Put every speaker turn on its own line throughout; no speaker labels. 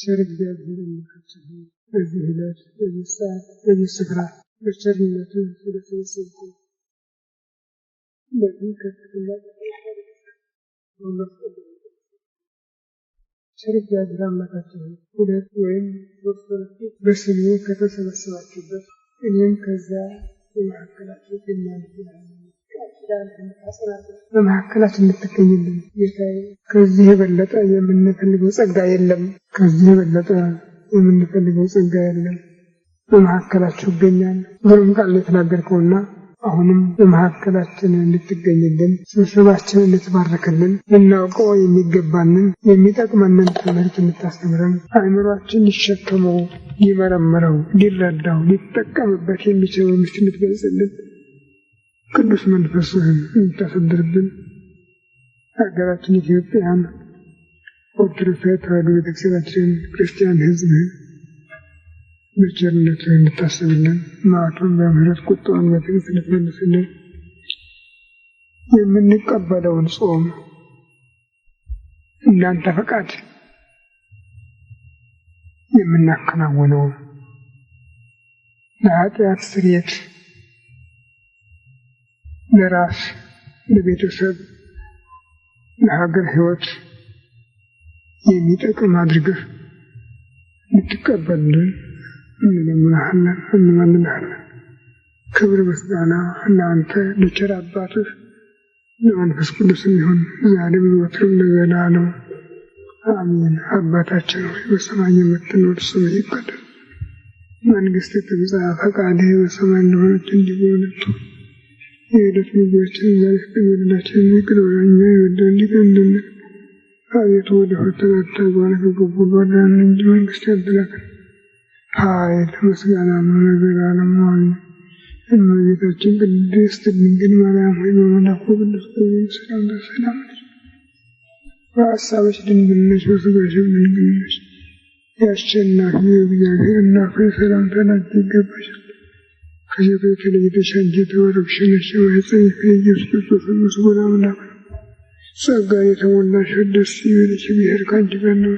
ቸር እግዚአብሔር ይመስገን። በዚህ ዕለት በዚህ ሰዓት በዚህ ስፍራ በቸርነቱ ስለሰበሰበን በዚህ ከፍተኛ ቸር እግዚአብሔር አምላካችን ሁለት ወይም ሶስት በስሜ ከተሰበሰባችሁበት እኔም ከዚያ በመካከላችሁ እገኛለሁ። በመካከላችን እንድትገኝልን ጌታዬ። ከዚህ የበለጠ የምንፈልገው ጸጋ የለም። ከዚህ የበለጠ የምንፈልገው ጸጋ የለም። በመካከላችሁ እገኛለሁ ብሎም ቃል የተናገርከውና አሁንም በመካከላችን እንድትገኝልን ስብሰባችንን እንድትባርክልን ልናውቀው የሚገባንን የሚጠቅመንን ትምህርት እንድታስተምረን አእምሯችን ሊሸከመው ሊመረምረው ሊረዳው ሊጠቀምበት የሚችለው ምስጢር እንድትገልጽልን ቅዱስ መንፈስህን እንድታሳድርብን ሀገራችን ኢትዮጵያን ኦርቶዶክሳዊት ተዋሕዶ ቤተክርስቲያናችን ክርስቲያን ሕዝብህን በቸርነትህ እንድታስብልን መዓቱን በምሕረት ቁጣውን በትዕግስት እንድትመልስልን የምንቀበለውን ጾም እንዳንተ ፈቃድ የምናከናውነው ለኃጢአት ስርየት ለራስ ለቤተሰብ ለሀገር ሕይወት የሚጠቅም አድርገህ እንድትቀበልን እንለምንሃለን እንለምንሃለን። ክብር ምስጋና ለአንተ ለቸር አባትህ ለመንፈስ ቅዱስ ይሁን ዛሬም ዘወትርም ለዘላለሙ አሜን። አባታችን ሆይ በሰማይ የምትኖር ስምህ ይቀደስ፣ መንግሥትህ ትምጣ፣ ፈቃድህ በሰማይ እንደሆነች እንዲሁ በምድር ትሁን። የዕለት ምግባችንን ዛሬ ስጠን፣ በደላችንን ይቅር በለን እኛ የበደሉንን ይቅር እንደምንል። አቤቱ ወደ ፈተና አታግባን ከክፉ አድነን እንጂ መንግሥት ያንተ ናትና ኃይል ምስጋናም ለዘላለሙ አሜን። እመቤታችን ቅድስት ድንግል ማርያም ሆይ በመልአኩ ቅዱስ ገብርኤል ሰላምታ ሰላም ነሽ። በሐሳብሽ ድንግል ነሽ፣ በሥጋሽም ድንግል ነሽ። የአሸናፊ እግዚአብሔር እናት ሆይ ሰላምታ ላንቺ ይገባሻል። ከሴቶች ተለይተሽ አንቺ የተባረክሽ ነሽ፣ የማኅፀንሽ ፍሬ ኢየሱስ ክርስቶስ ምስጉን አምላክ ነው። ጸጋን የተሞላሽ ደስ ይበልሽ፣ እግዚአብሔር ከአንቺ ጋር ነው።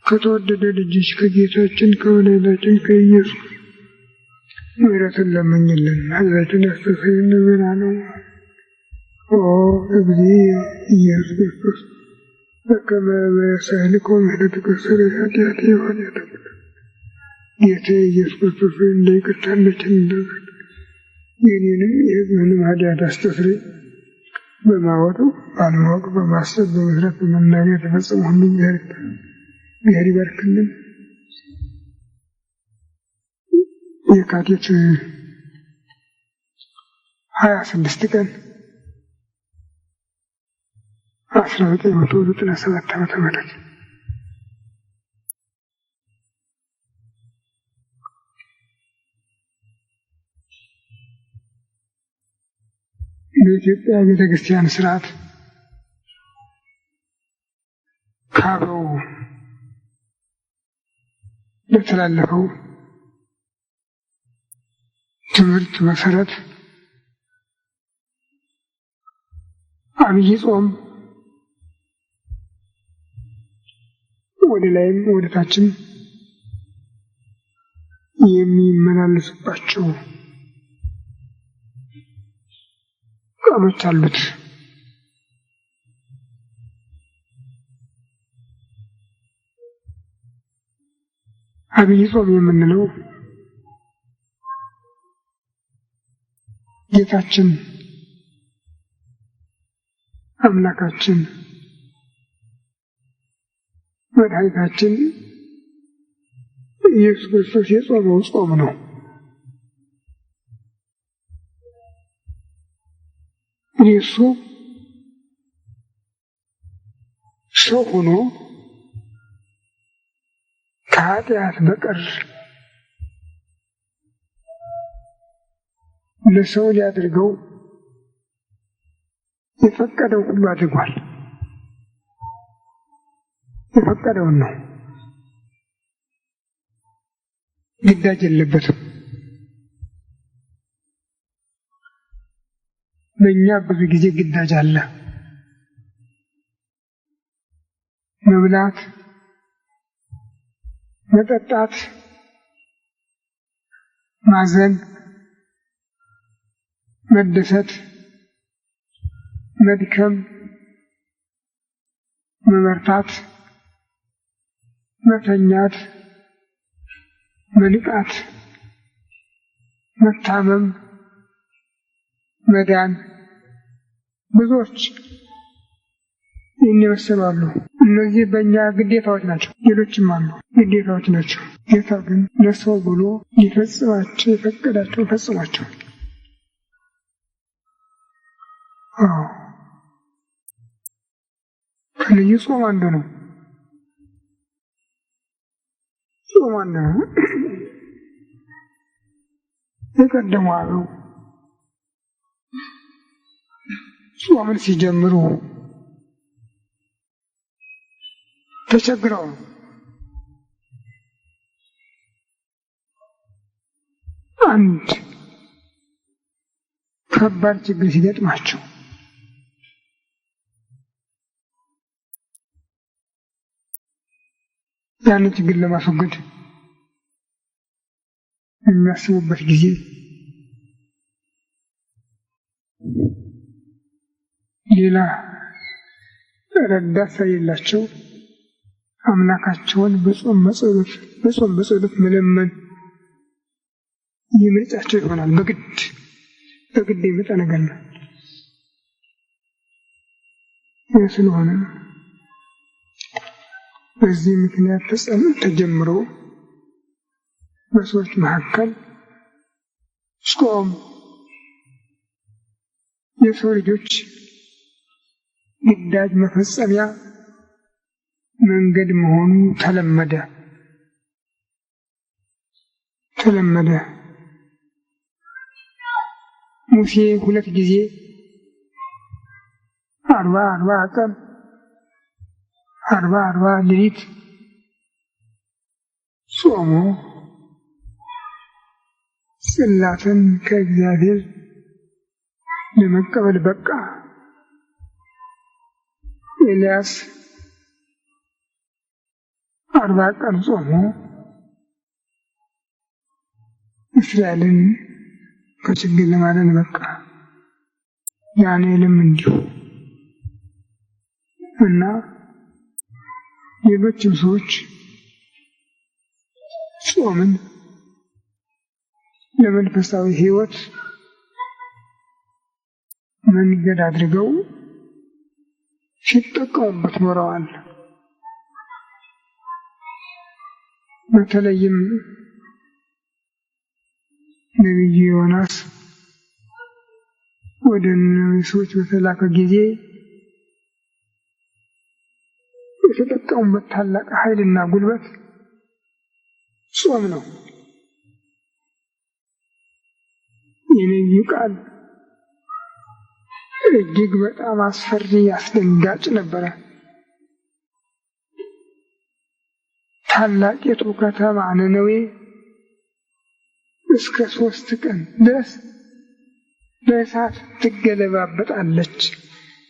ከተወደደ ልጅሽ ከጌታችን ከመድኃኒታችን ከኢየሱስ ምሕረትን ለምኝልን ኃጢአታችንን ያስተሰርይልን ዘላለሙ። ኦ እግዚእ ኢየሱስ ክርስቶስ በከመ በሳህልከ ምሕረትከ ሠረይ ኃጢአቴ ወኃጢአተ ኩሉ። ጌታዬ ኢየሱስ ክርስቶስ እንደ ይቅርታችን እንደርግ የእኔንም የሕዝብህንም ኃጢአት አስተስርይ። በማወቅ ባለማወቅ በማሰብ በምሕረት በመናገር የተፈጸመ ሁሉ እግዚአብሔር ይባርክልን። የካቲት 26 ቀን 1997 ዓ.ም በኢትዮጵያ ቤተክርስቲያን ስርዓት ከአበው በተላለፈው ትምህርት መሰረት አብይ ጾም ወደ ላይም ወደ ታችም የሚመላለስባቸው ቀኖች አሉት። አብይ ጾም የምንለው ጌታችን አምላካችን መድኃኒታችን ኢየሱስ ክርስቶስ የጾመው ጾም ነው። እሱ ሰው ሆኖ ከኃጢአት በቀር ለሰው ሊያደርገው የፈቀደው ሁሉ አድርጓል። የፈቀደውን ነው፣ ግዳጅ የለበትም። በእኛ ብዙ ጊዜ ግዳጅ አለ። መብላት፣ መጠጣት፣ ማዘን፣ መደሰት፣ መድከም፣ መበርታት፣ መተኛት፣ መንቃት፣ መታመም፣ መዳን ብዙዎች ይመሰላሉ። እነዚህ በእኛ ግዴታዎች ናቸው። ሌሎችም አሉ ግዴታዎች ናቸው። ጌታ ግን ለሰው ብሎ ሊፈጽማቸው የፈቀዳቸው ፈጽሟቸው። ከልዩ ጾም አንዱ ነው። ጾም አንዱ ነው። የቀደሙ አበው ጾምን ሲጀምሩ ተቸግረው አንድ ከባድ ችግር ሲገጥማቸው ያን ችግር ለማስወገድ የሚያስቡበት ጊዜ ሌላ ረዳት ስለሌላቸው አምላካቸውን በጾም በጸሎት መለመን ይመጫቸው ይሆናል። በግድ የመጣ ነገር ነው። ስለሆነ በዚህ ምክንያት ተጀምሮ በሰዎች መካከል ጾም የሰው ልጆች ግዳጅ መፈጸሚያ መንገድ መሆኑ ተለመደ። ሙሴ 2 ጊዜ 40 ቀን 40 ሌሊት ጾሞ ጽላትን ከእግዚአብሔር ለመቀበል በቃ። ኤልያስ 40 ቀን ጾሞ እስራኤልን ከችግር ለማዳን በቃ። ዳንኤልም እንዲሁ እና ሌሎችም ሰዎች ጾምን ለመንፈሳዊ ሕይወት መንገድ አድርገው ሲጠቀሙበት ኖረዋል። በተለይም ነቢዩ ዮናስ ወደ ነነዌ ሰዎች በተላከ ጊዜ የተጠቀሙበት ታላቅ ኃይልና ጉልበት ጾም ነው። የነቢዩ ቃል እጅግ በጣም አስፈሪ አስደንጋጭ ነበረ። ታላቂቱ ከተማ ነነዌ እስከ 3 ቀን ድረስ በእሳት ትገለባበጣለች፣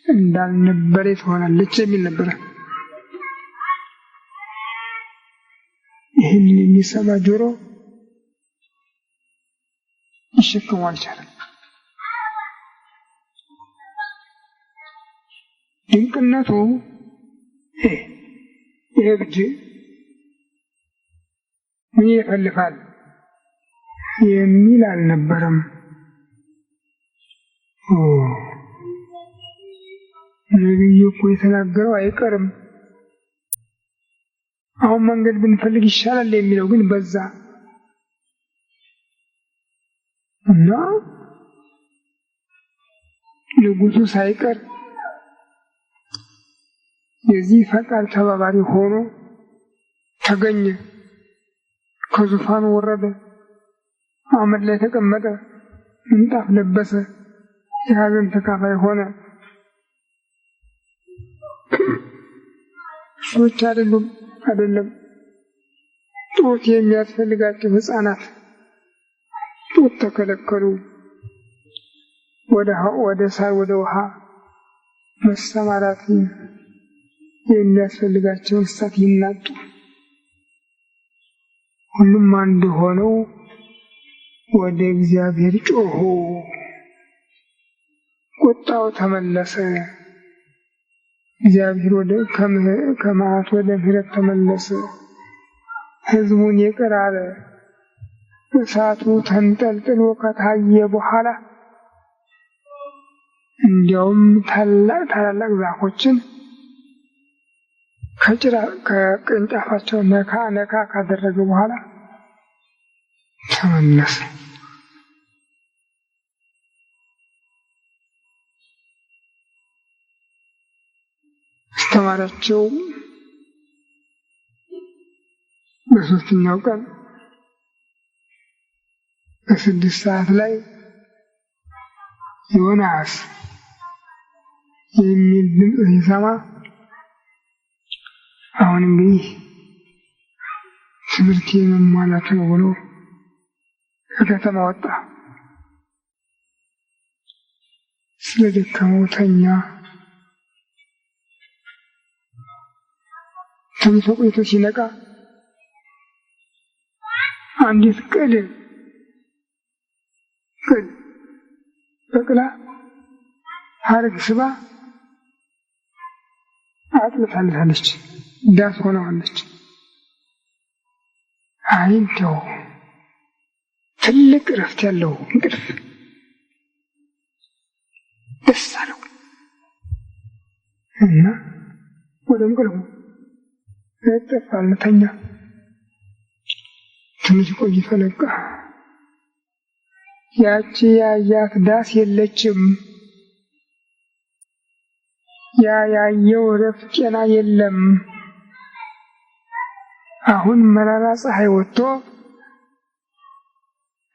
እንዳልነበረ ትሆናለች የሚል ነበረ። ይህን የሚሰማ ጆሮ ሊሸከመው አልቻለም። ድንቅነቱ ይሄ ብቻ ምን ይፈልፋል የሚል አልነበረም። ነቢዩ እኮ የተናገረው አይቀርም፣ አሁን መንገድ ብንፈልግ ይሻላል የሚለው ግን በዛ እና ንጉሡ ሳይቀር የዚህ ፈቃድ ተባባሪ ሆኖ ተገኘ። ከዙፋኑ ወረደ፣ አመድ ላይ ተቀመጠ፣ ምንጣፍ ለበሰ፣ የሐዘን ተካፋይ ሆነ። ሰዎች አይደለም ጡት የሚያስፈልጋቸው ሕፃናት ጡት ተከለከሉ። ወደ ሳር ወደ ውሃ መሰማራት የሚያስፈልጋቸው እንስሳት ይናጡ። ሁሉም አንድ ሆነው ወደ እግዚአብሔር ጮኹ። ቁጣው ተመለሰ። እግዚአብሔር ወደ ከመዓት ወደ ምሕረት ተመለሰ። ሕዝቡን ይቅር አለ። እሳቱ ተንጠልጥሎ ከታየ በኋላ እንዲያውም ታላላቅ ዛፎችን ከቅርንጫፋቸው ነካ ካደረገ በኋላ ተመለሰ። አስተማራቸው። በሦስተኛው ቀን በ6 ሰዓት ላይ ዮናስ የሚል ድምፅ ሲሰማ አሁን እንግዲህ ትምህርት የመሟላት ነው ብሎ ከከተማ ወጣ። ስለደከመው ተኛ። ተኝቶ ቆይቶ ሲነቃ አንዲት ቅል በቅላ ሐረግ ስባ አጥልታለች፣ ዳስ ሆነዋለች። እንደው ትልቅ እረፍት ያለው እንቅልፍ ደስ አለው እና ወደ እንቅልፉ ተጠፋል። ተኛ። ትንሽ ቆይቶ ነቃ። ያቺ ያያት ዳስ የለችም። ያየው እረፍት ጤና የለም። አሁን መራራ ፀሐይ ወጥቶ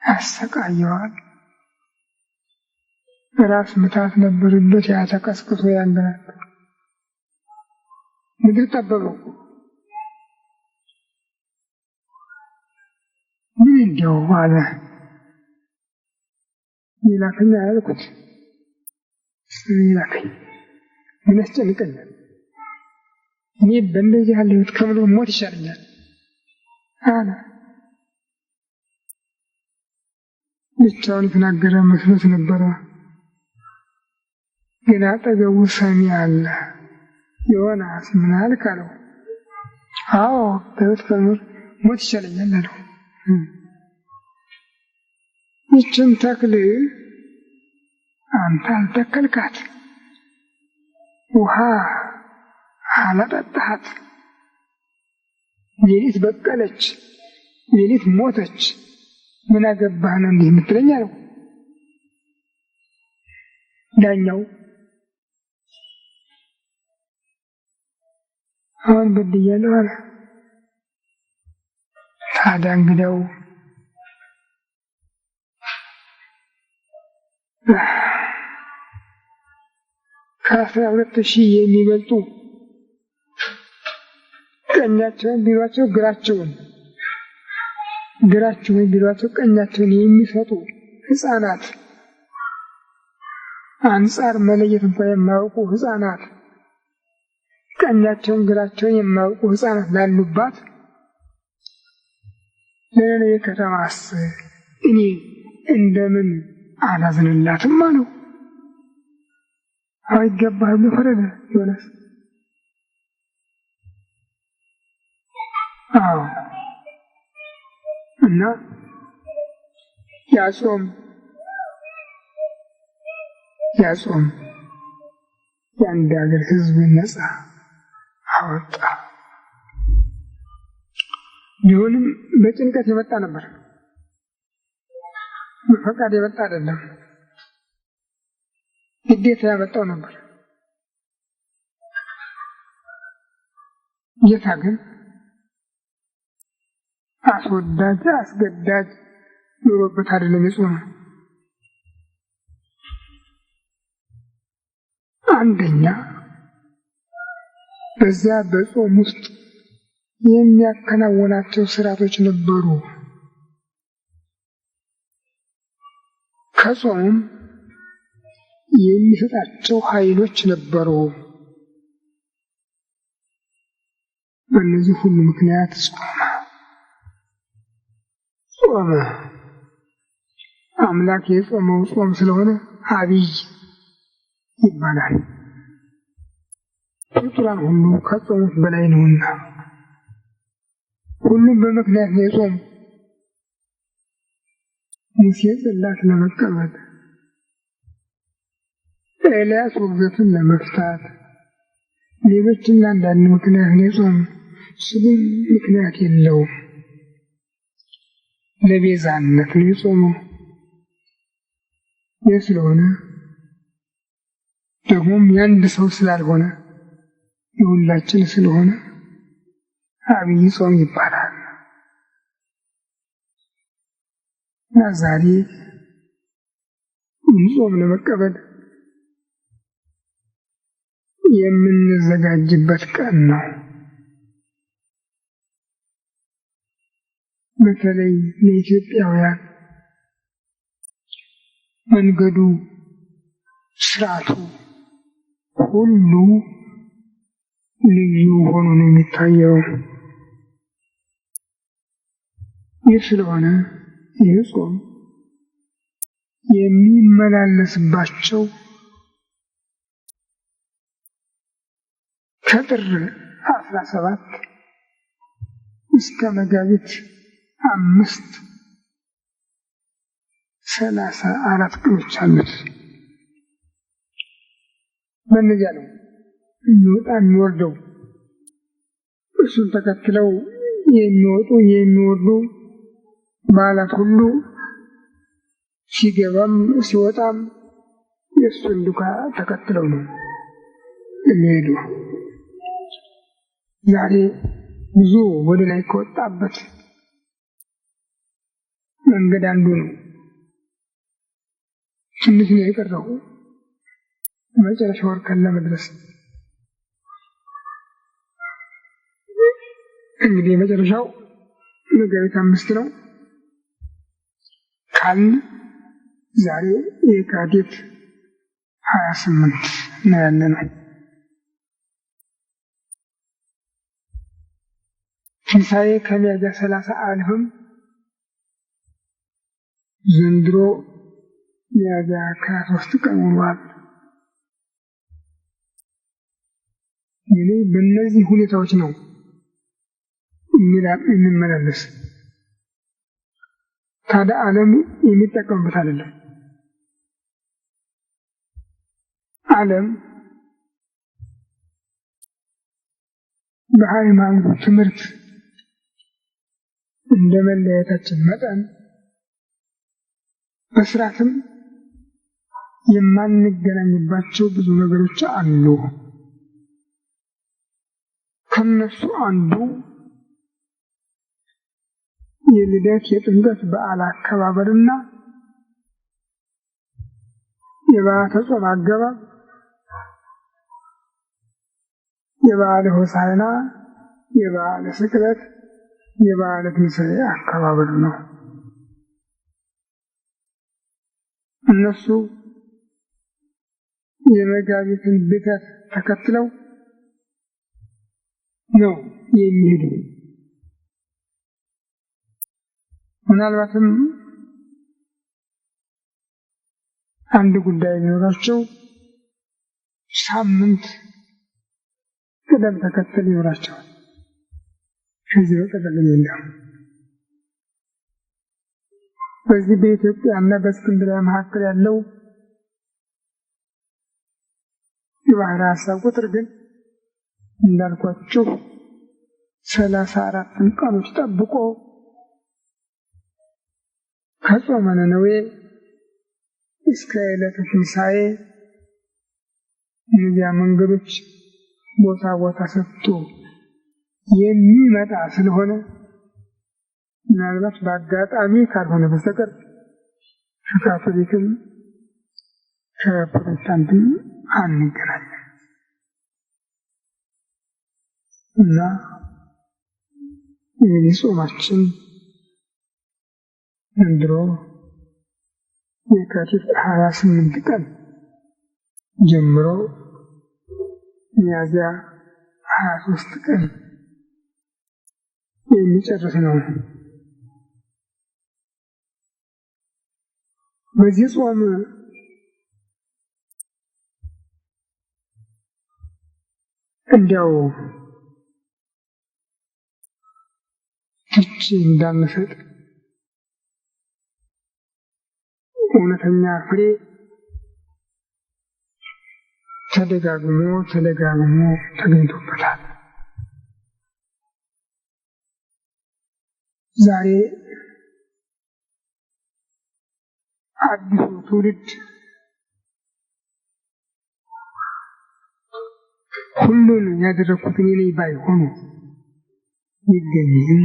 ያሰቃየዋል። ራስ ምታት ነበረበት። ያተቀስቅሶ ያንገላል። ምድር ጠበበው። ምን እንዲያው አለ ይላከኝ አልኩት። ይላከኝ ምን ያስጨንቀኛል? እኔ በእንደዚህ ያለ ሕይወት ከምኖር ሞት ይሻለኛል አለ። ብቻውን የተናገረ መስሎት ነበረ፣ ግን አጠገቡ ሰሚ አለ። ዮናስ ምን አልክ አለው። አዎ በሕይወት ከምኖር ሞት ይሻለኛል አለው። ይህችን ተክል አንተ አልተከልካት፣ ውሃ አላጠጣሃት፣ ሌሊት በቀለች፣ ሌሊት ሞተች፣ ምን አገባህ ነው እንዲህ የምትለኝ አለው። ዳኛው አሁን በድያለሁ አለ። ታዲያ እንግዲያው ከ12,000 የሚበልጡ ቀኛቸውን ቢሏቸው ግራቸውን ቢሏቸው ቀኛቸውን የሚሰጡ ሕፃናት፣ አንጻር መለየት እንኳን የማያውቁ ሕፃናት፣ ቀኛቸውን ግራቸውን የማያውቁ ሕፃናት ላሉባት ለነነዌ ከተማስ እኔ እንደምን አላዝንላትም አለው። አይገባህም ፈረደ ዮናስ። አዎ እና ያጾም የአንድ ሀገር ሕዝብ ነፃ አወጣ። ቢሆንም በጭንቀት የመጣ ነበር፣ በፈቃድ የመጣ አይደለም። ግዴታ ያመጣው ነበር። ጌታ ግን አስገዳጅ ኑሮበት አይደለም የጾመው። አንደኛ በዚያ በጾም ውስጥ የሚያከናውናቸው ስርዓቶች ነበሩ። ከጾሙም የሚሰጣቸው ኃይሎች ነበሩ። በእነዚህ ሁሉ ምክንያት ጾመ። ጾመ አምላክ የጾመው ጾም ስለሆነ አብይ ይባላል። ፍጡራን ሁሉ ከጾሙት በላይ ነውና ሁሉም በምክንያት ነው የጾሙ። ሙሴ ጽላት ለመቀበል፣ ኤልያስ ውግዘትን ለመፍታት፣ ሌሎችም ለአንዳንድ ምክንያት ነው የጾሙ። እሱ ግን ምክንያት የለውም። ለቤዛነት ነው የጾመው። ይህ ስለሆነ ደግሞም የአንድ ሰው ስላልሆነ የሁላችን ስለሆነ አብይ ጾም ይባላል። እና ዛሬ ጾም ለመቀበል የምንዘጋጅበት ቀን ነው። በተለይ ለኢትዮጵያውያን መንገዱ፣ ስርዓቱ ሁሉ ልዩ ሆኖ ነው የሚታየው። ይህ ስለሆነ ይህ ጾም የሚመላለስባቸው ከጥር 17 እስከ መጋቢት 5 34 ቀኖች አሉት። በእነዚያ ነው የሚወጣ የሚወርደው። እሱን ተከትለው የሚወጡ የሚወርዱ በዓላት ሁሉ ሲገባም ሲወጣም የእሱን ዱካ ተከትለው ነው የሚሄዱ። ዛሬ ብዙ ወደ ላይ ከወጣበት መንገድ አንዱ ነው። ትንሽ ነው የቀረው መጨረሻው እርከን ለመድረስ። እንግዲህ መጨረሻው መጋቢት 5 ነው ካልን ዛሬ የካቲት 28 ነው ያለነው። ትንሣኤ ከሚያዝያ 30 አልፍም ዘንድሮ ሚያዝያ 23 ቀን ውሏል። እንግዲህ በእነዚህ ሁኔታዎች ነው የምንመላለስ። ታዲያ ዓለም የሚጠቀምበት አይደለም። ዓለም በሃይማኖት ትምህርት እንደ መለያየታችን መጠን በስርዓትም የማንገናኝባቸው ብዙ ነገሮች አሉ። ከነሱ አንዱ የልደት የጥምቀት በዓል አከባበርና የበዓለ ጾም አገባብ፣ የበዓለ ሆሳዕና፣ የበዓለ ስቅለት፣ የበዓለ ትንሣኤ አከባበር ነው። እነሱ የመጋቢትን ልደት ተከትለው ነው የሚሄዱ። ምናልባትም አንድ ጉዳይ ቢኖራቸው ሳምንት ቅደም ተከተል ይኖራቸዋል። ከዚህ በቀር የለም። በዚህ በኢትዮጵያ እና በእስክንድርያ መካከል ያለው የባህር ሐሳብ ቁጥር ግን እንዳልኳችሁ 34 ቀኖች ጠብቆ ከጾመ ነነዌ እስከ ዕለተ ትንሣኤ እነዚያ መንገዶች ቦታ ቦታ ሰጥቶ የሚመጣ ስለሆነ ምናልባት በአጋጣሚ ካልሆነ በስተቀር ከካቶሊክም ከፕሮቴስታንትም አንገናኝም እና እንግዲህ ጾማችን ዘንድሮ የካቲት 28 ቀን ጀምሮ ሚያዝያ 23 ቀን የሚጨርስ ነው። በዚህ ጾም እንዲያው ትች እንዳንሰጥ እውነተኛ ፍሬ ተደጋግሞ ተገኝቶበታል። ዛሬ አዲሱ ትውልድ ሁሉን ያደረኩት እኔ ነኝ ባይሆኑ ይገኝም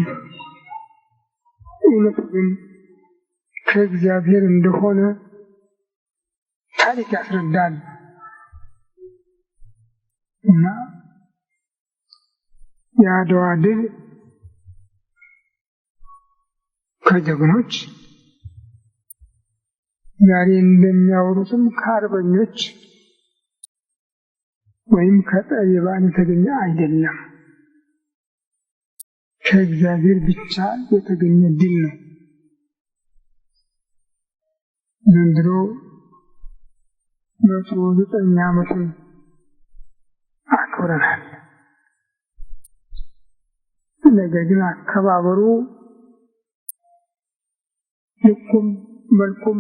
እውነቱ ግን ከእግዚአብሔር እንደሆነ ታሪክ ያስረዳል እና የአድዋ ድል ከጀግኖች ዛሬ እንደሚያወሩትም ከአርበኞች ወይም ከጠቢባን የተገኘ አይደለም፣ ከእግዚአብሔር ብቻ የተገኘ ድል ነው። ዘንድሮ 109 ዓመቱን አክብረናል። ነገር ግን አከባበሩ ልኩም መልኩም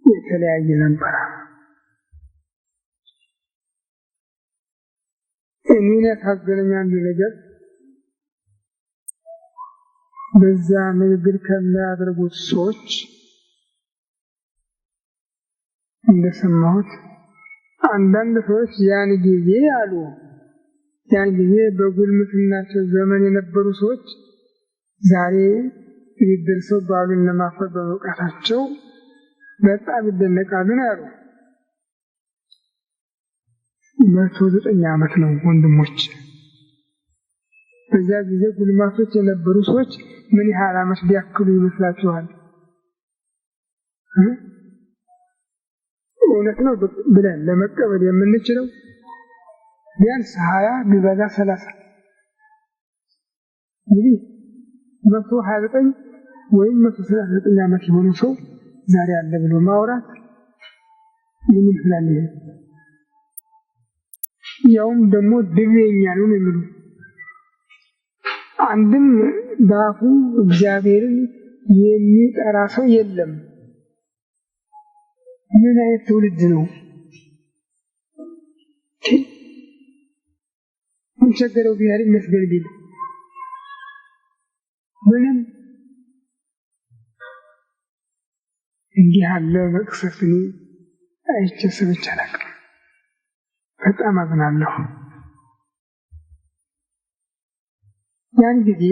የተለያየ ነበር። እኔን ያሳዘነኝ አንድ ነገር በዛ ንግግር ከሚያደርጉት ሰዎች እንደሰማሁት አንዳንድ ሰዎች ያን ጊዜ በጉልምትናቸው ዘመን የነበሩ ሰዎች ዛሬ ይደርሰው ባሉን ለማፈር በመውቃታቸው በጣም ይደነቃሉ ነው ያሉ። 109 ዓመት ነው ወንድሞች። በዛ ጊዜ ጉልማቶች የነበሩ ሰዎች ምን ያህል ዓመት ቢያክሉ ይመስላችኋል? እውነት ነው ብለን ለመቀበል የምንችለው ቢያንስ 20 ቢበዛ 30 እንግዲህ 129 ወይም 139 ዓመት የሆነ ሰው ዛሬ አለ ብሎ ማውራት ምን ይላል? ያውም ደግሞ ድሬኛ ነው የሚሉ አንድም በአፉ እግዚአብሔርን የሚጠራ ሰው የለም። ምን አይነት ትውልድ ነው? ምን ቸገረው ቢያሪ መስገድ ቢል ምንም እንዲህ ያለ መቅሰፍት አይቼ ሰምቼ አላውቅም። በጣም አዝናለሁ። ያን ጊዜ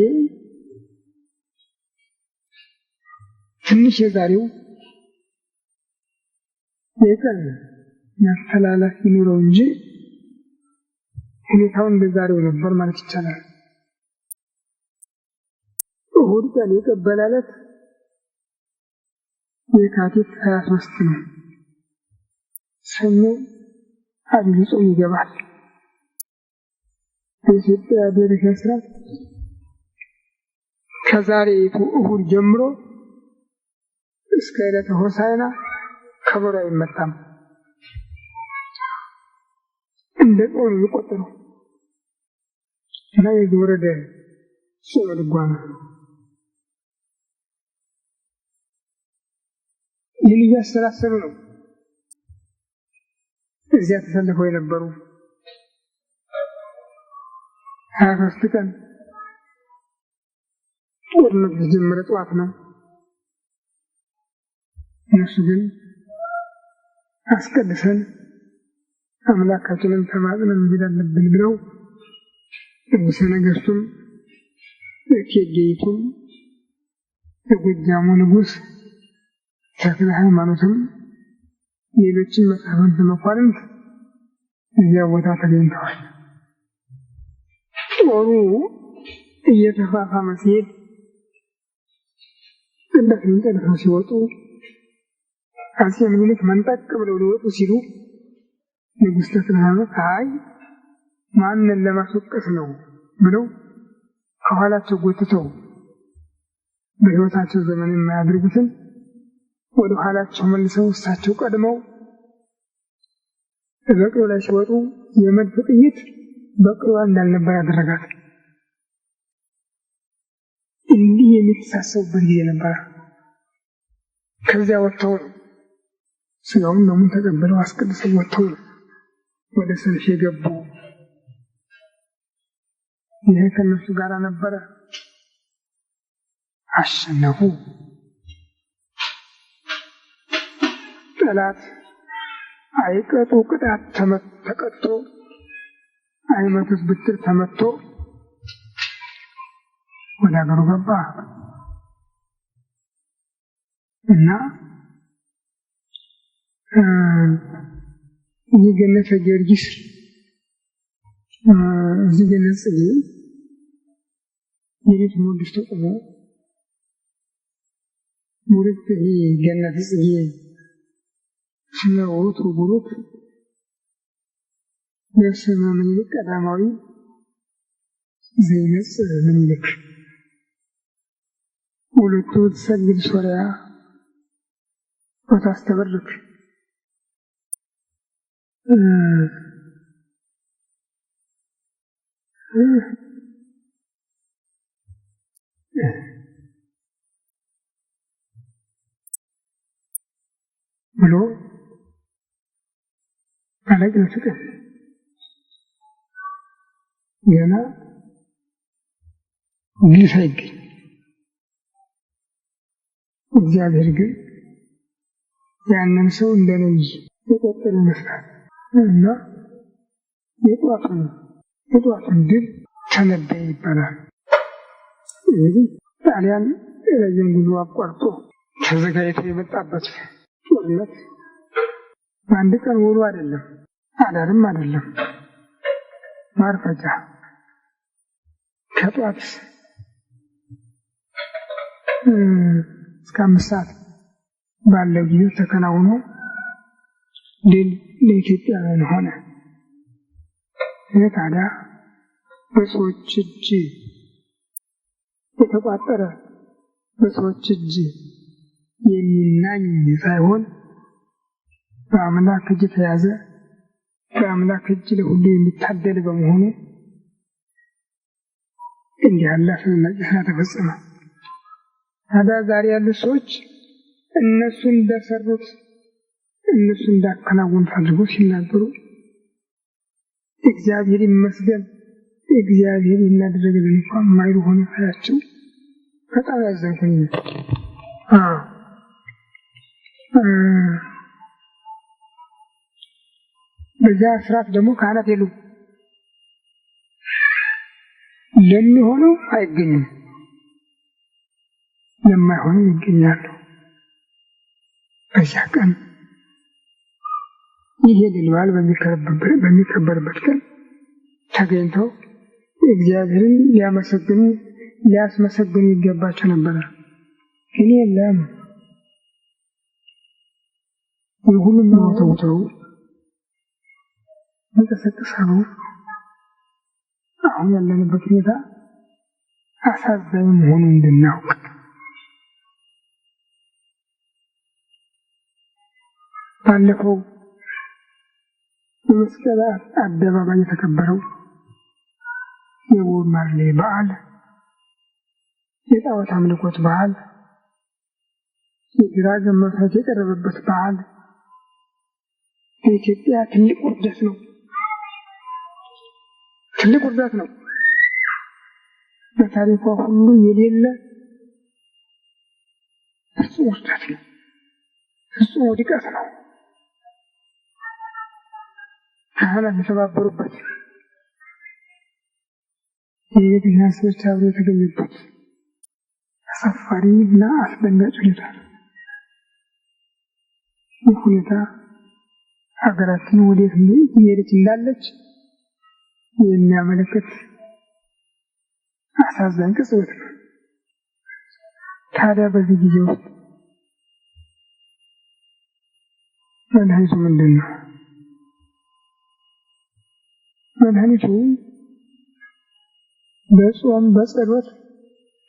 ትንሽ የዛሬው የቀን መተላለፍ ይኑረው እንጂ ሁኔታው እንደዛሬው ነበር ማለት ይቻላል። እሑድ ቀን የቀበለ ዕለት የካቲት 23 ነው። ሰኞ አብይ ጾም ይገባል። በኢትዮጵያ ቤተክርስቲያን ስርዓት ከዛሬቱ እሑድ ጀምሮ እስከ ዕለተ ሆሳዕና ከበሮ አይመታም። እንደ ጾም ይቆጠረው እና የወረደ ጾም ድጓ ነው። ይህን እያሰላሰሉ ነው እዚያ ተሰልፈው የነበሩ 23 ቀን ጦርነት የጀመረ ጠዋት ነው። እነሱ ግን አስቀድሰን አምላካችንን ተማጽነን መሄድ አለብን ብለው ንጉሠ ነገሥቱም እቴጌይቱም የጎጃሙ ንጉሥ ተክለ ሃይማኖትም ሌሎችም መሳፍንት መኳንንት እዚያ ቦታ ተገኝተዋል። ጦሩ እየተፋፋመ ሲሄድ እንደተንጠለፈው ሲወጡ አፄ ምኒልክ መንጠቅ ብለው ሊወጡ ሲሉ ንጉሥ ተክለ ሃይማኖት አይ ማንን ለማስወቀስ ነው ብለው ከኋላቸው ጎትተው በሕይወታቸው ዘመን የማያደርጉትን ወደ ኋላቸው መልሰው እሳቸው ቀድመው በቅሎ ላይ ሲወጡ የመድፍ ጥይት በቅሎዋ እንዳልነበር ያደረጋት። እንዲህ የሚተሳሰቡበት ጊዜ ነበር። ከዚያ ወጥተው ስጋውን ደሙን ተቀብለው አስቀድሰው ወጥተው ወደ ሰልፍ የገቡ። ይሄ ከነሱ ጋር ነበረ። አሸነፉ። ጠላት አይቀጡ ቅጣት ተቀጥቶ አይመቱት ብትር ተመቶ ወደ አገሩ ገባ እና ይህ ገነተ ጊዮርጊስ እዚህ ገነት ጽጌ የቤት ሞልሽ ተቆሞ ሙሪት ገነት ጽጌ ስነውት ቡሩክ በስመ ምኒልክ ቀዳማዊ ዘይነጽእ ምኒልክ ሁለቱ ትሰግድ ሶርያ ወታስተበርክ ብሎ አለቅን ስጠን ገና ድል ሳይገኝ እግዚአብሔር ግን ያንን ሰው እንደ ነቢይ የቆጠረ ይመስላል እና የጧቱን ድል ተነበየ ይባላል። እንግዲህ ጣሊያን ረጅም ጉዞ አቋርጦ ተዘጋጅቶ የመጣበት ጦርነት በአንድ ቀን ውሎ አይደለም፣ አዳርም አይደለም፣ ማርፈጃ ከጧት እስከ 5 ሰዓት ባለው ጊዜ ተከናውኖ ድል ለኢትዮጵያውያን ሆነ። ይህ ታዲያ በሰዎች እጅ የተቋጠረ በሰዎች እጅ የሚናኝ ሳይሆን በአምላክ እጅ የተያዘ በአምላክ እጅ ለሁሉ የሚታደል በመሆኑ እንዲህ ያለ አስደናቂ ስራ ተፈጸመ። ታዲያ ዛሬ ያሉ ሰዎች እነሱ እንደሰሩት እነሱ እንዳከናወኑት አድርገው ሲናገሩ እግዚአብሔር ይመስገን እግዚአብሔር እናደረገልን እንኳን ማይሉ ሆነ ታያቸው። በጣም ያዘንኩኝ። በዚያ ስርዓት ደግሞ ካህናት የሉም። ለሚሆነው አይገኙም፣ ለማይሆነው ይገኛሉ። በዚያ ቀን ይሄ ድል በዓል በሚከበርበት ቀን ተገኝተው እግዚአብሔርን ሊያስመሰግኑ ይገባቸው ነበረ። ግን የለም። ሁሉም ተውተው ተንቀሳቀሱ። አሁን ያለንበት ሁኔታ አሳዛኝ መሆኑን እንድናውቅ ባለፈው በመስቀል አደባባይ የተከበረው የቦብ ማርሌ በዓል፣ የጣዖት አምልኮት በዓል፣ የግራግም መስዋዕት የቀረበበት በዓል ለኢትዮጵያ ትልቅ ውርደት ነው። ትልቅ ውርደት ነው። በታሪኳ ሁሉ የሌለ ፍጹም ውርደት ነው። ፍጹም ውድቀት ነው። ካህናት የተባበሩበት የቤተክርስቲያን ሰዎች አብረው የተገኙበት አሳፋሪና አስደንጋጭ ሁኔታ ነው። ይህ ሁኔታ ሀገራችን ወዴት እየሄደች እንዳለች የሚያመለክት አሳዛኝ ቅጽበት ነው። ታዲያ በዚህ ጊዜ ውስጥ መድኃኒቱ ምንድን ነው? መድኃኒቱ በጾም በጸሎት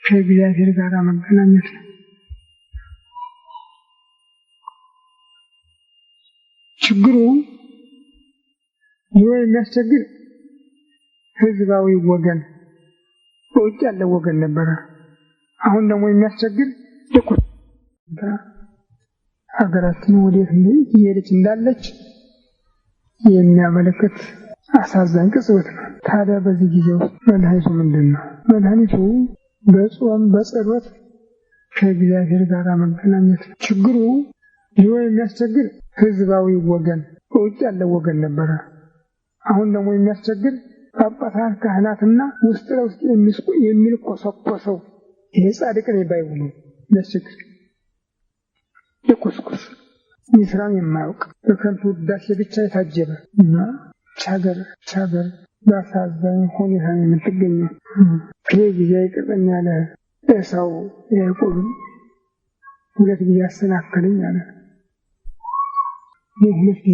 ከእግዚአብሔር ጋር መገናኘት ነው። ችግሩ ይሄ የሚያስቸግር ህዝባዊ ወገን በውጭ ያለው ወገን ነበረ። አሁን ደግሞ የሚያስቸግር ሀገራችን ወዴት እየሄደች እንዳለች የሚያመለክት አሳዛኝ ቅጽበት ነው። ታዲያ በዚህ ጊዜ መድኃኒቱ ምንድን ነው? መድኃኒቱ በጾም በጸሎት ከእግዚአብሔር ጋር መገናኘት ነው። ችግሩ ይሄ የሚያስቸግር ህዝባዊ ወገን በውጭ ያለው ወገን ነበረ። አሁን ደግሞ የሚያስቸግር ጳጳሳት ካህናትና ውስጥ ለውስጥ የሚልቆሰቆሰው ይሄ ጻድቅ ነው ባይሆኑ የሚያስቸግር የኮስኮስ ሚስራም የማያውቅ በከንቱ ውዳሴ ብቻ የታጀበ እና ቻገር በአሳዛኝ ሁኔታ የምትገኘው ይህ ጊዜ ይቅርጠኝ ያለ ኤሳው ያዕቆብ 2 ጊዜ አሰናከለኝ አለ። ይህ ጊዜ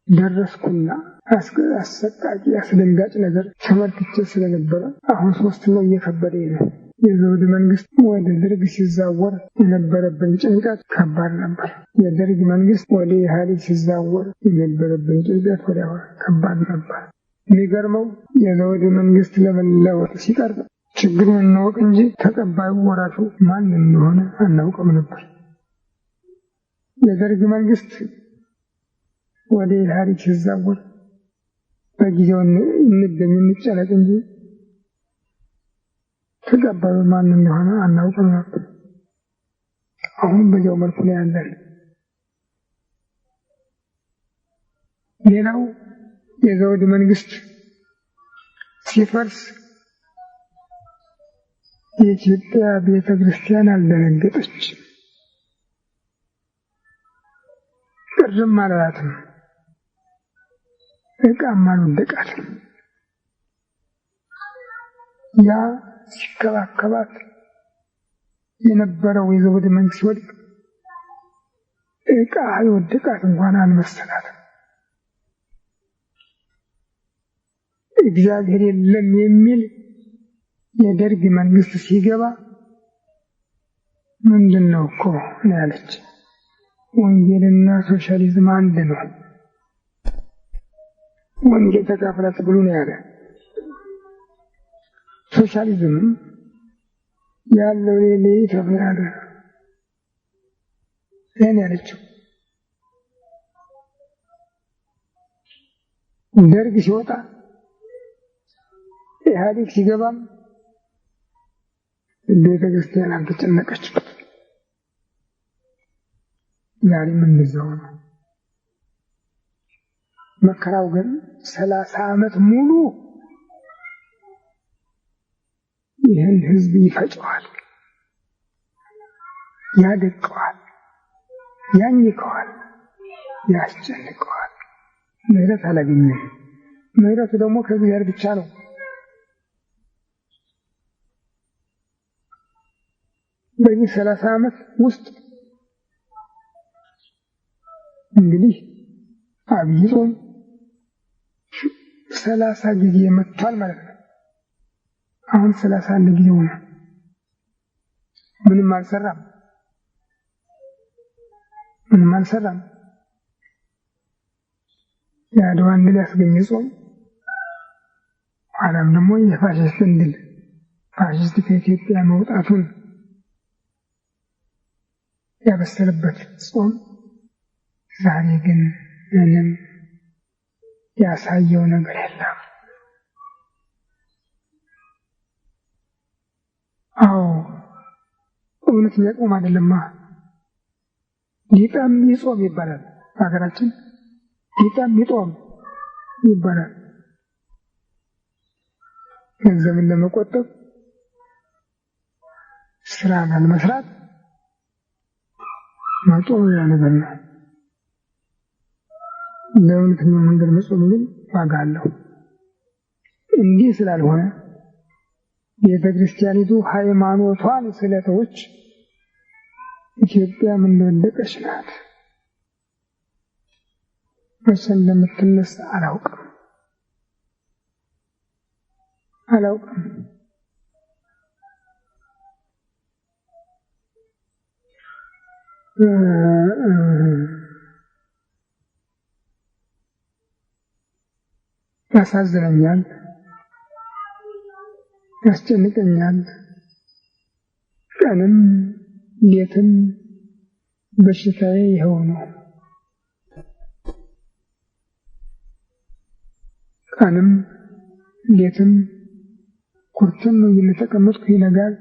ደረስኩና አሰቃቂ አስደንጋጭ ነገር ተመልክቼ ስለነበረ አሁን 3ኛው እየከበደኝ ነው። የዘውድ መንግስት ወደ ደርግ ሲዛወር የነበረብን ጭንቀት ከባድ ነበር። የደርግ መንግስት ወደ ኢህአዴግ ሲዛወር የነበረብን ጭንቀት ወዲያው ከባድ ነበር። የሚገርመው የዘውድ መንግስት ለመለወጥ ሲቀርብ ችግሩን እናውቅ እንጂ ተቀባዩ ወራሹ ማን እንደሆነ አናውቅም ነበር። የደርግ መንግስት ወደ ኢህአዴግ ሲዛወር በጊዜው እንጨነቅ እንጂ ተቀባዩ ማን እንደሆነ አናውቅም ነበር። አሁን በዚያው መልኩ ላይ ያለን። ሌላው የዘውድ መንግስት ሲፈርስ የኢትዮጵያ ቤተክርስቲያን አልደነገጠች፣ ቅርም አላላትም፣ ዕቃም አልወደቃትም። ያ ሲከባከባት የነበረው የዘውድ መንግስት ሲወድቅ ዕቃ የወደቃት እንኳን አልመሰላትም። እግዚአብሔር የለም የሚል የደርግ መንግስት ሲገባ ምንድነው እኮ ነው ያለች። ወንጌልና ሶሻሊዝም አንድ ነው፣ ወንጌል ተካፍላት ብሎ ነው ያለ። ሶሻሊዝም ያለው ሌላ ተፈራደ እኔ ያለችው። ደርግ ሲወጣ ኢህአዴግ ሲገባም ቤተክርስቲያን አልተጨነቀችበት። ዛሬም እንደዛው ነው። መከራው ግን 30 ዓመት ሙሉ ይህን ህዝብ ይፈጨዋል፣ ያደቀዋል፣ ያኝከዋል፣ ያስጨንቀዋል። ምህረት አላገኘም። ምህረቱ ደግሞ ከእግዚአብሔር ብቻ ነው። በዚህ 30 ዓመት ውስጥ እንግዲህ አብይ ጾም 30 ጊዜ መጥቷል ማለት ነው። አሁን 31 ጊዜ ሆነ። ምንም አልሰራም። የአድዋን ድል ያስገኘ ጾም፣ ኋላም ደግሞ የፋሽስትን ድል ፋሽስት ከኢትዮጵያ መውጣቱን ያበሰረበት ጾም ዛሬ ግን ምንም ያሳየው ነገር የለም። አዎ እውነት የጾም አይደለማ። ሊጣም ይጾም ይባላል። ሀገራችን ሊጣም ይጾም ይባላል። ገንዘብን ለመቆጠብ ስራ ለመስራት መጾም ያ ነገር ነው። ለእውነተኛው መንገድ መጾም ግን ዋጋ አለው። እንዲህ ስላልሆነ ቤተክርስቲያኒቱ ሃይማኖቷን ስለተወች ኢትዮጵያ ምን እንደወደቀች ናት። መቼ እንደምትነሳ አላውቅም። ያሳዝነኛል፣ ያስጨንቀኛል። ቀንም ሌትም በሽታዬ ይኸው ነው። ቀንም ሌትም ኩርትም እየተቀመጥኩ ይነጋል፣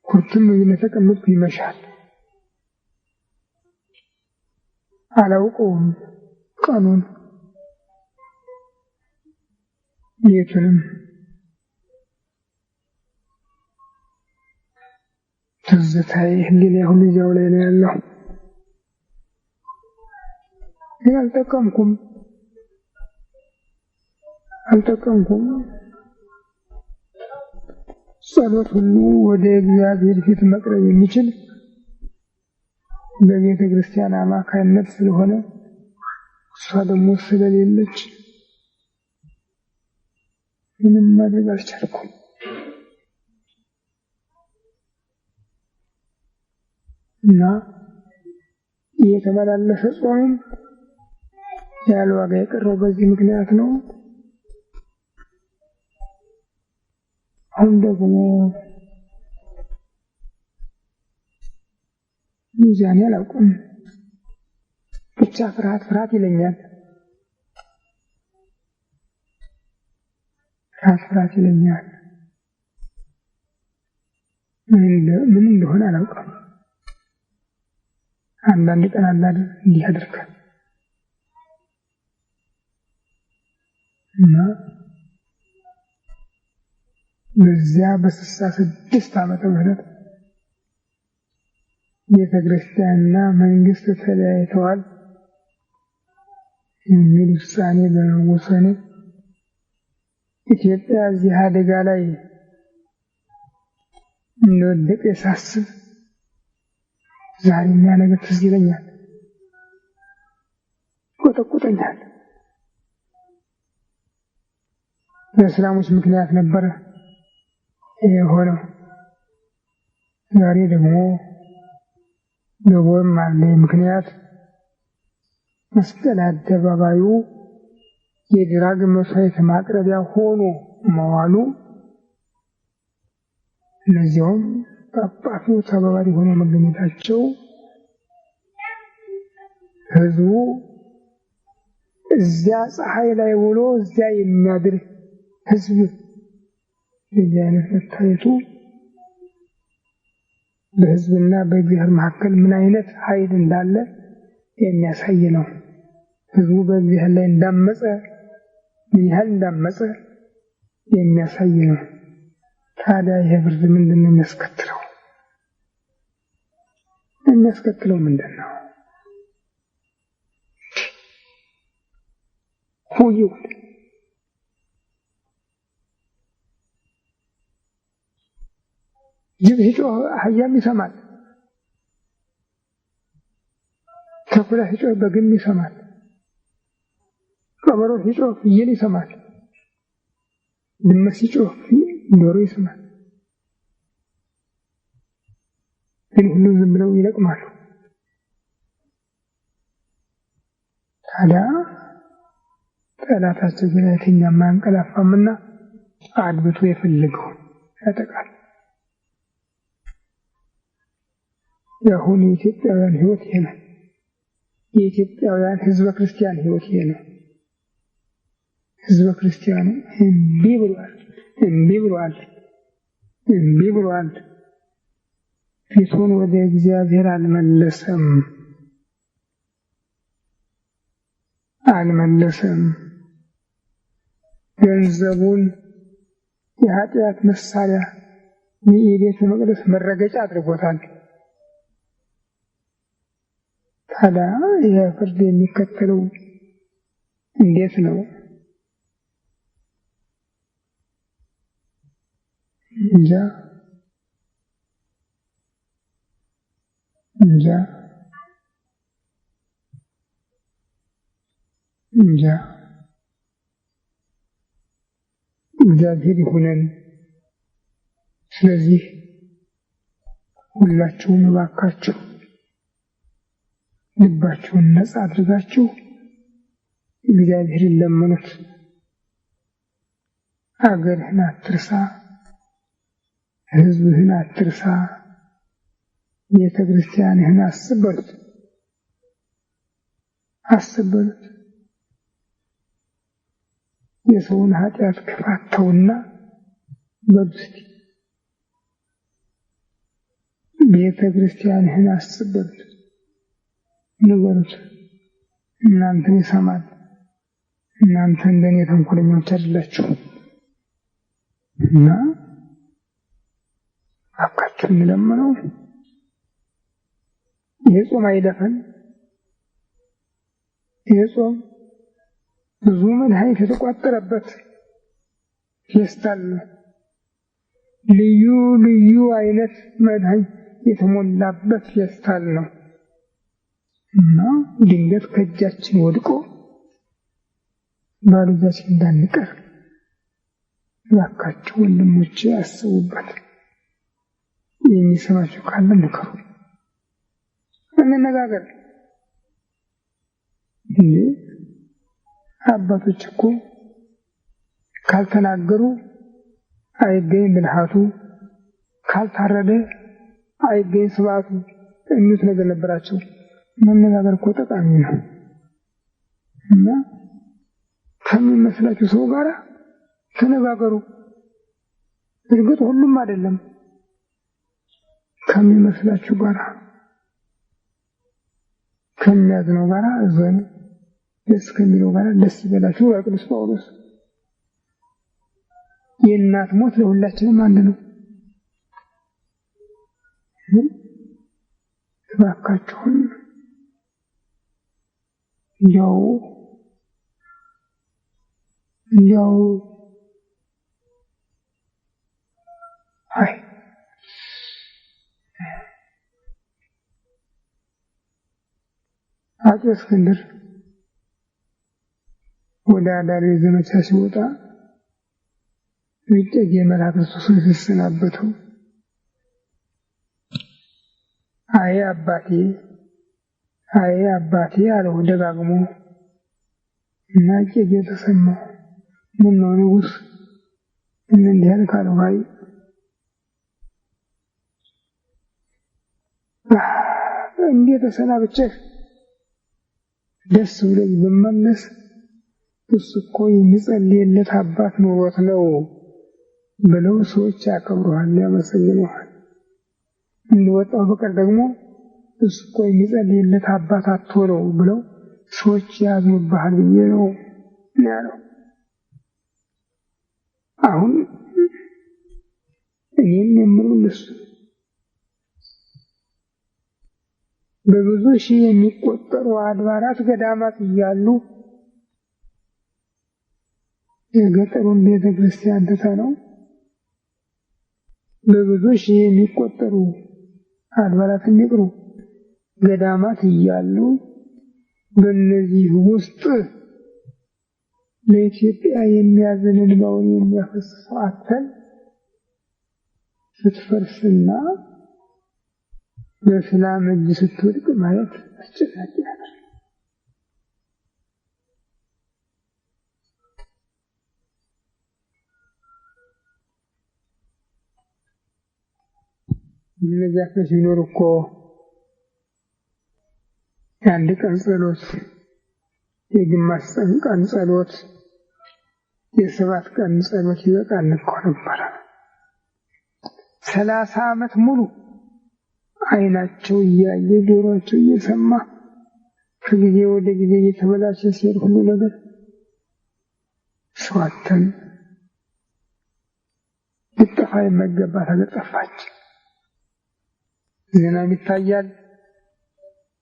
ኩርትም እየተቀመጥኩ ይመሻል። አላውቀውም ቀኑን ሌቱንም። ትዝታዬ ህሊናዬ ሁሉ እዚያው ላይ ነው ያለው። ግን አልጠቀምኩም። ጸሎት ሁሉ ወደ እግዚአብሔር ፊት መቅረብ የሚችል በቤተ ክርስቲያን አማካይነት ስለሆነ እሷ ደግሞ ስለሌለች ምንም ማድረግ አልቻልኩም። እና እየተመላለሰ ጾም ያለ ዋጋ የቀረው በዚህ ምክንያት ነው። አሁን ደግሞ ሚዛኔ አላውቅም፣ ብቻ ፍርሃት ይለኛል። ፍርሃት ይለኛል። ምን እንደሆነ አላውቅም። አንዳንድ ቀን አላደ እንዲህ ያደርጋል እና በዚያ በ66 ዓመተ ምህረት ቤተ ክርስቲያንና መንግስት ተለያይተዋል የሚል ውሳኔ በመወሰኑ ኢትዮጵያ እዚህ አደጋ ላይ እንደወደቀ ሳስብ ዛሬም ያ ነገር ትዝ ይለኛል፣ ይቆጠቁጠኛል። በእስላሞች ምክንያት ነበረ የሆነው። ዛሬ ደግሞ በቦም አለ ምክንያት መስቀል አደባባዩ የድራግ መስዋዕት ማቅረቢያ ሆኖ መዋሉ፣ እነዚያውም ጳጳሱ ተባባሪ ሆኖ መገኘታቸው ህዝቡ እዚያ ፀሐይ ላይ ውሎ እዚያ የሚያድር ህዝብ የዚህ አይነት መታየቱ በህዝብና በእግዚአብሔር መካከል ምን አይነት ኃይል እንዳለ የሚያሳይ ነው። ህዝቡ በእግዚአብሔር ላይ እንዳመፀ፣ ምን ያህል እንዳመፀ የሚያሳይ ነው። ታዲያ ይህ ፍርድ ምንድን ነው የሚያስከትለው? ምንድን ነው? ሁይውል ጅብ ሲጮህ አህያም ይሰማል። ተኩላ ሲጮህ በግም ይሰማል። ቀበሮ ሲጮህ ፍየል ይሰማል። ድመት ሲጮህ ዶሮ ይሰማል። ግን ሁሉም ዝም ብለው ይለቅማሉ። ታዲያ ጠላታቸው ግን አይተኛም አያንቀላፋምና አድብቶ የፈለገውን ያጠቃል። የአሁኑ የኢትዮጵያውያን ህይወት ይሄ ነው። የኢትዮጵያውያን ህዝበ ክርስቲያን ህይወት ይሄ ነው። ህዝበ ክርስቲያኑ እምቢ ብሏል። ፊቱን ወደ እግዚአብሔር አልመለሰም። ገንዘቡን የኃጢአት መሳሪያ የቤተ መቅደስ መረገጫ አድርጎታል። ታዲያ ይህ ፍርድ የሚከተለው እንዴት ነው? እንጃ እግዚአብሔር ይሁነን። ስለዚህ ሁላችሁም እባካችሁ ልባችሁን ነፃ አድርጋችሁ እግዚአብሔርን ለምኑት። አገርህን አትርሳ፣ ህዝብህን አትርሳ፣ ቤተ ክርስቲያንህን አስበሉት። የሰውን ኃጢአት ክፋት ተውና በሉት። ቤተ ክርስቲያንህን አስበሉት፣ ንገሩት። እናንተን ይሰማል። እናንተ እንደኔ ተንኮለኞች አይደላችሁም እና አባካችሁ እንለምነው። የጾም አይለፈን። የጾም ብዙ መድኃኒት የተቋጠረበት ፌስታል ነው። ልዩ ልዩ አይነት መድኃኒት የተሞላበት ፌስታል ነው እና ድንገት ከእጃችን ወድቆ ባዶ እጃችን እንዳንቀር እባካችሁ ወንድሞቼ አስቡበት። የሚሰማችሁ ካለ ምከሩ፣ እንነጋገር። አባቶች እኮ ካልተናገሩ አይገኝ ብልሃቱ፣ ካልታረደ አይገኝ ስብዓቱ የሚሉት ነገር ነበራቸው። መነጋገር እኮ ጠቃሚ ነው እና ከሚመስላችሁ ሰው ጋር ተነጋገሩ። እርግጥ ሁሉም አይደለም። ከሚመስላችሁ ጋር ከሚያዝነው ጋር እዘኑ፣ ደስ ከሚለው ጋር ደስ ይበላችሁ። ቅዱስ ጳውሎስ የእናት ሞት ለሁላችንም አንድ ነው። እባካችሁን እንዲያው አፄ እስክንድር ወደ አዳሪ ዘመቻ ሲወጣ እጨጌ መልአከ ክርስቶስን ሲሰናበተው አይ አባቴ አለው ደጋግሞ እና እጨጌ ተሰማው። ምነው ንጉሥ እንዲህ ያልክ አለው። አይ እንዴት ተሰናብቼህ ደስ ብሎኝ ብመለስ እሱ እኮ የሚጸልይለት አባት ኖሮት ነው ብለው ሰዎች ያከብሩሃል፣ ያመሰግኑሃል። እንደወጣው በቀር ደግሞ እሱ እኮ የሚጸልይለት አባት አጥቶ ነው ብለው ሰዎች ያዝኑብሃል ብዬ ነው ያለው። አሁን እኔም የምለው እሱ በብዙ ሺህ የሚቆጠሩ አድባራት ገዳማት እያሉ የገጠሩን ቤተ ክርስቲያን ትተነው በብዙ ሺህ የሚቆጠሩ አድባራት ይቅሩ ገዳማት እያሉ በእነዚህ ውስጥ ለኢትዮጵያ የሚያዝን እንባውን የሚያፈስሰው አተን ስትፈርስና በሰላም እጅ ስትወድቅ ማየት አስጨናቂ ነገር። እነዚያ ሲኖር እኮ የአንድ ቀን ጸሎት፣ የግማሽ ቀን ጸሎት፣ የ7 ቀን ጸሎት ይበቃል እኮ ነበረ። 30 ዓመት ሙሉ አይናቸው እያየ ጆሮአቸው እየሰማ ከጊዜ ወደ ጊዜ እየተበላሸ ሲሄድ ሁሉ ነገር ሰዋተን ልጠፋ የማይገባት ሀገር ጠፋች። ዝናብ ይታያል፣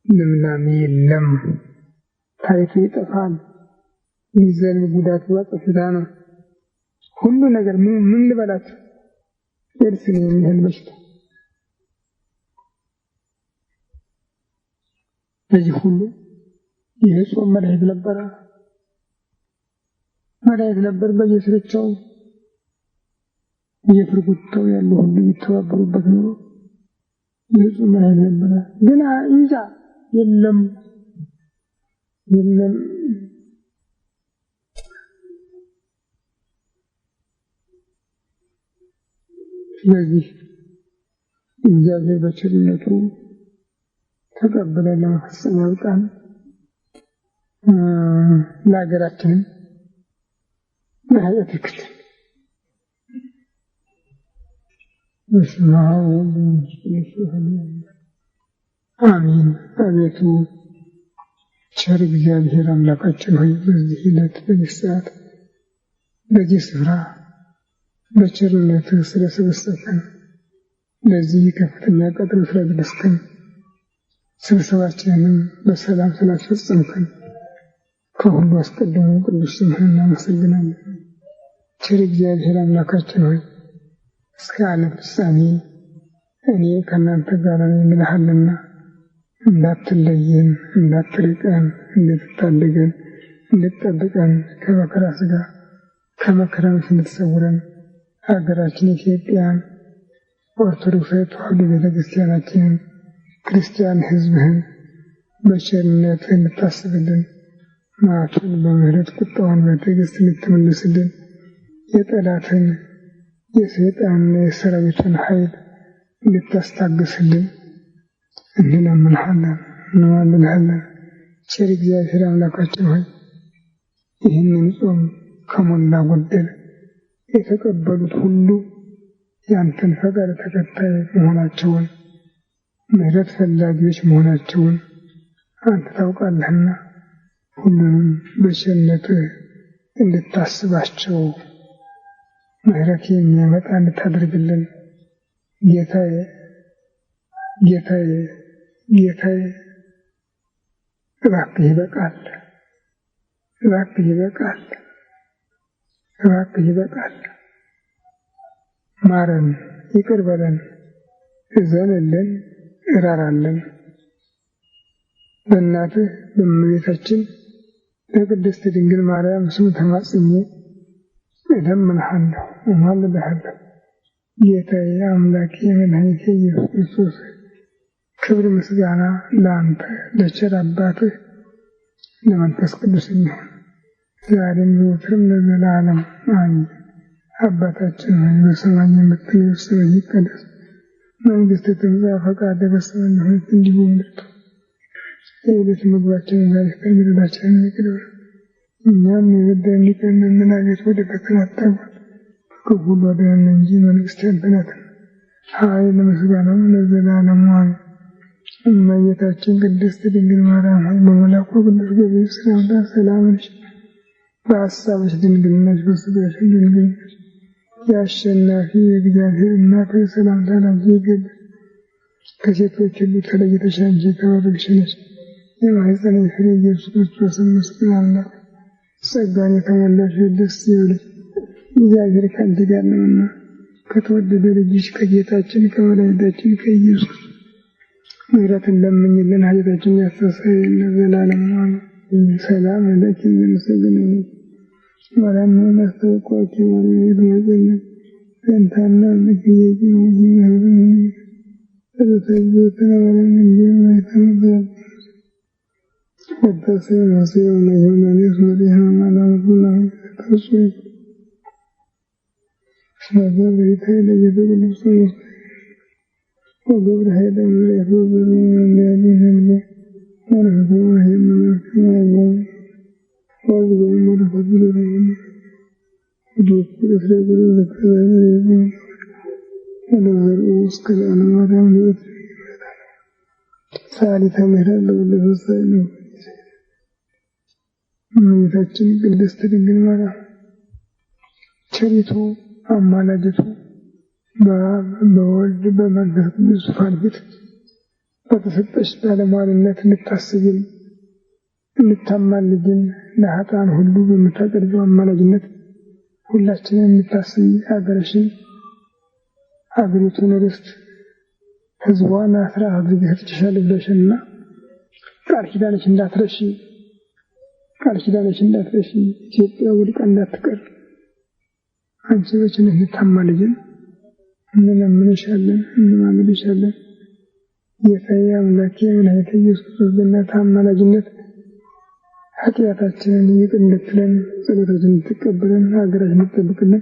ልምላሜ የለም። ታሪክ ይጠፋል። ሚዘን ጉዳቱ አጥፍታ ነው። ሁሉ ነገር ምን ልበላችሁ እርስን የሚያህል በሽታ። በዚህ ሁሉ የጾም መድኃኒት ነበር። በየስርቻው እየፍርጉታው ያሉ ሁሉ የሚተባበሩበት ኑሮ የጾም መድኃኒት ነበረ። ግን እንጃ የለም ስለዚህ እግዚአብሔር በቸርነቱ ተቀብለን ለመፈጸም ያብቃን። ለሀገራችንም ለሕይወት ይክተን። በስመ አብ ወወልድ ወመንፈስ ቅዱስ አሜን። አቤቱ ቸር እግዚአብሔር አምላካችን ሆይ በዚህ ዕለት በዚህ ሰዓት በዚህ ስፍራ በቸርነትህ ስለሰበሰብከን ለዚህ ከፍተኛ ቀጠሮ ስላደረስከን ስብሰባችንንም በሰላም ስላስፈጸምከን ከሁሉ አስቀድሞ ቅዱስ ስምህን እናመሰግናለን። ቸር እግዚአብሔር አምላካችን ሆይ እስከ ዓለም ፍጻሜ እኔ ከእናንተ ጋር ነኝ ብለሃልና እንዳትለየን፣ እንዳትርቀን፣ እንድትታደገን፣ እንድትጠብቀን ከመከራ ሥጋ ከመከራ ነፍስ እንድትሰውረን ሀገራችን ኢትዮጵያን ኦርቶዶክሳዊ ተዋሕዶ ቤተክርስቲያናችንን ክርስቲያን ሕዝብህን በቸርነትህ እንድታስብልን መዓቱን በምሕረት ቁጣውን በትዕግስት እንድትመልስልን የጠላትን የሰይጣንና የሰራዊቱን ኃይል እንድታስታግስልን እንለምንሃለን፣ እንማልድሃለን። ቸር እግዚአብሔር አምላካችን ሆይ ይህንን ጾም ከሞላ ጎደል የተቀበሉት ሁሉ ያንተን ፈቃድ ተከታይ መሆናቸውን ምሕረት ፈላጊዎች መሆናቸውን አንተ ታውቃለህና ሁሉንም በቸርነትህ እንድታስባቸው ምሕረት የሚያመጣ እንድታደርግልን ጌታዬ ጌታዬ ጌታዬ እባክህ ይበቃል፣ እባክህ ይበቃል፣ እባክህ ይበቃል። ማረን፣ ይቅር በለን፣ እዘንልን፣ እራራለን። በእናትህ በእመቤታችን በቅድስት ድንግል ማርያም ስም ተማጽኜ እለምንሃለሁ፣ እማልድሃለሁ። ጌታዬ አምላኬ መድኃኒቴ ኢየሱስ ክርስቶስ ክብር ምስጋና ለአንተ ለቸር አባትህ ለመንፈስ ቅዱስ ይሁን ዛሬም ዘወትርም ለዘላለም አሜን። አባታችን ሆይ በሰማይ የምትኖር ስምህ ይቀደስ፣ መንግሥትህ ትምጣ፣ ፈቃድህ በሰማይ እንደሆነች እንዲሁ በምድር ትሁን። የዕለት ምግባችንን ዛሬ ስጠን፣ በደላችንን ይቅር በለን እኛም የበደሉንን ይቅር እንደምንል፣ አቤቱ ወደ ፈተና አታግባን ከክፉ ሁሉ አድነን እንጂ መንግሥት ያንተ ናትና ኃይል ምስጋናም ለዘላለሙ አሜን። እመቤታችን ቅድስት ድንግል ማርያም ሆይ በመልአኩ ቅዱስ ገብርኤል ሰላምታ ሰላም ነሽ፣ በሐሳብሽ ድንግል ነሽ፣ በሥጋሽም ድንግል ነሽ። የአሸናፊ የእግዚአብሔር እናት ሆይ ሰላምታ ላንቺ ይገባል። ከሴቶች ሁሉ ተለይተሽ አንቺ የተባረክሽ ነሽ፣ የማኅፀንሽ ፍሬ ኢየሱስ ክርስቶስ ይመስገን። ጸጋን የተሞላሽ ደስ ይበልሽ፣ እግዚአብሔር ከአንቺ ጋር ነውና ከተወደደ ልጅሽ ከጌታችን ከመድኃኒታችን ከኢየሱስ ምሕረትን ለምኝልን፣ ኃጢአታችንን ያስተሰርይልን ለዘላለሙ አሜን። ሰላም ለኪ ዘምሰግነው ማርያም ናስተቋቂ ማርያም የተመጸነ ፈንታና ምክንያት ነው ይመረን ተተዘተና ማርያም እንግዲህ ማይተመዘ ወደሰ ነው ነው የማንስ መዲና ማላሙና ተሰይ ነገር ይታይ ለየተገለጸ ወገብረ ኃይለ ለፈዘሩ ለያዲን ወረዱ ወይመናከማው ወዝገው መረፈዱ ዶክተር ስለጉሩ ለከዘሩ ወለዘሩ እስከላና ማርያም ለወት ሳሊተ ምህረት ለወለሰይ ነው። እመቤታችን ቅድስት ድንግል ማርያም ቸሪቱ አማላጅቱ በወልድ በመንፈስ ቅዱስ ዙፋን ፊት በተሰጠሽ ባለሟልነት እንድታስቢን እንድታማልጅን ለኃጥአን ሁሉ በምታቀርቢው አማላጅነት ሁላችንን እንድታስቢ ሀገርሽን ሀገሪቱን ርስት ሕዝቧን አስራት አድርገሽ ሰጥተሻል ብለሽና ቃል ኪዳንሽ እንዳትረሺ ኢትዮጵያ ወድቃ እንዳትቀር አንቺ በቸርነትሽ እንድታማልጅን እንለምንሻለን፣ እንማልድሻለን። ጌታዬ አምላኬ መድኃኒቴ ኢየሱስ ክርስቶስ በእናትህ አማላጅነት ኃጢአታችንን ይቅር እንድትለን ጸሎታችንን እንድትቀበለን ሀገራችንን እንድትጠብቅልን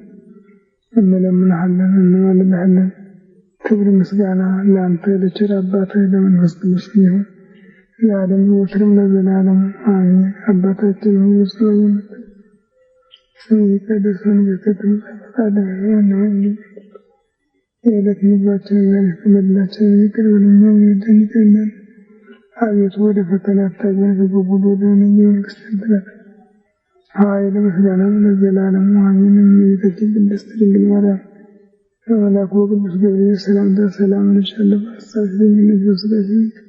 እንለምንሃለን እንማልድሃለን። ክብር ምስጋና ለአንተ ለቸር አባትህ ለመንፈስ ቅዱስ ይሁን ዛሬም ዘወትርም ለዘላለሙ አሜን። አባታችን ሆይ በሰማይ የምትኖር ስምህ ይቀደስ፣ መንግሥትህ ትምጣ፣ ፈቃድህ በሰማይ እንደሆነች የዕለት ምግባችንን ዛሬ ስጠን፣ በደላችንን ይቅር በለን እኛም የበደሉንን ይቅር እንደምንል። አቤቱ ወደ ፈተና አታግባን ከክፉ ሁሉ አድነን እንጂ መንግሥት ያንተ ናት፣ ኃይል ምስጋናም ለዘላለሙ አሜን። እመቤታችን ቅድስት ድንግል ማርያም በመልአኩ በቅዱስ ገብርኤል ሰላምታ ሰላም እልሻለሁ፣ በሐሳብሽ ድንግል ነሽ፣ በሥጋሽም ድንግል ነሽ።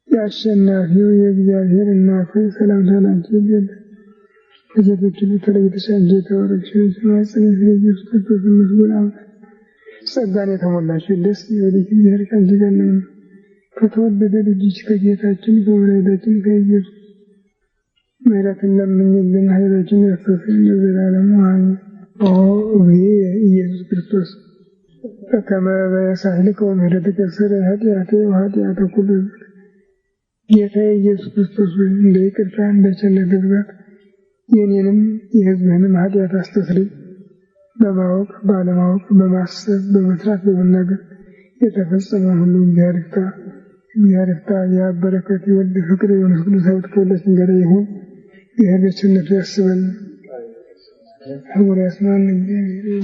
የአሸናፊው የእግዚአብሔር እናት ሆይ ሰላምታ ላንቺ ይገባል። ከሴቶች ሁሉ ተለይተሽ አንቺ የተባረክሽ ነሽ፣ የማኅፀንሽ ፍሬ ኢየሱስ ክርስቶስ ምስጉን አምላክ ጸጋን የተሞላሽ ደስ ይበልሽ፣ እግዚአብሔር ከአንቺ ጋር ነውና ከተወደደ ልጅሽ ከጌታችን ከመድኃኒታችን ከኢየሱስ ምሕረትን ለምኝልን ኃጢአታችንን ያስተሰርይልን ለዘላለሙ አሜን። ኦ እግዚእ ኢየሱስ ክርስቶስ በከመ በሳህልከ ወምሕረትከ ስረይ ኃጢአቴ ወኃጢአተ ኩሉ ሕዝብ። ጌታዬ ኢየሱስ ክርስቶስ ሆይ እንደ ይቅርታ እንደ ቸርነትህ ብዛት የእኔንም የሕዝብህንም ኃጢአት አስተስርይ። በማወቅ ባለማወቅ በማሰብ በመስራት በመናገር የተፈጸመ ሁሉ እግዚአብሔር ይፍታ። የአብ በረከት የወልድ ፍቅር የመንፈስ ቅዱስ ኅብረት ከሁላችን ጋር ይሁን። እግዚአብሔር በቸርነቱ ያስበን፣ ሕሙር ያስማን። እግዚአብሔር